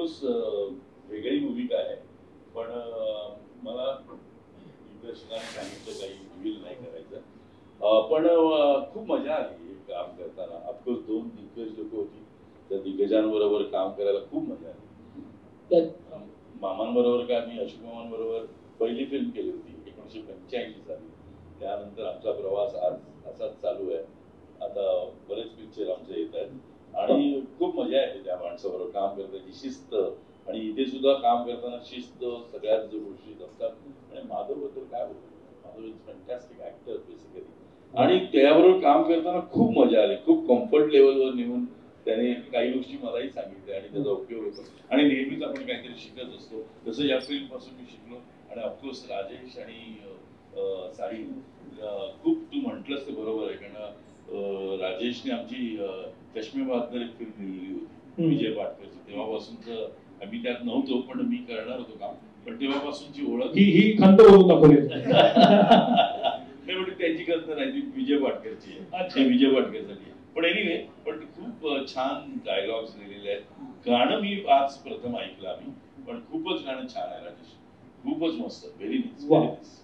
Of course वेगळी भूमिका आहे, पण मला दिग्दर्शकाने सांगितलं काही रिव्हील नाही करायचं. पण खूप मजा आली काम करताना. ऑफकोर्स 2 दिग्गज लोक होती, त्या दिग्गजांबरोबर काम करायला खूप मजा आली. मामांबरोबर काय, मी अशोक मामांबरोबर पहिली फिल्म केली होती 1985 साली. त्यानंतर आमचा प्रवास आज असाच चालू आहे. आता बरेच पिक्चर आमचे येत आहेत आणि खूप मजा येते त्या माणसाबरोबर काम करण्याची. शिस्त, आणि इथे सुद्धा काम करताना शिस्त सगळ्यात जो गोष्टी असतात. आणि माधव बद्दल काय बोलतो, Madhav is fantastic actor basically, आणि त्याबरोबर काम करताना खूप मजा आली. खूप कम्फर्ट लेवलवर नेऊन त्याने काही गोष्टी मलाही सांगितल्या आणि त्याचा उपयोग होतो. आणि नेहमीच आपण काहीतरी शिकत असतो, जसं या फिल्म पासून मी शिकलो. आणि ऑफकोर्स राजेश आणि साहिल, खूप तू म्हटलंस ते बरोबर आहे. कारण राजेशने आमची चष्मे बहादर एक फिल्म लिहिली होती विजय पाटकरची. तेव्हापासूनच आम्ही त्यात नव्हतो, पण मी करणार होतो काम. पण तेव्हापासूनची ओळख ही खंत होऊ नको. नाही म्हणजे त्यांची खंत नाही, ती विजय पाटकरची आहे. विजय पाटकरसाठी. पण एनिवे, पण खूप छान डायलॉग्स लिहिलेले आहेत. गाणं मी आज प्रथम ऐकलं आम्ही, पण खूपच गाणं छान आहे राजेश, खूपच मस्त. Very nice.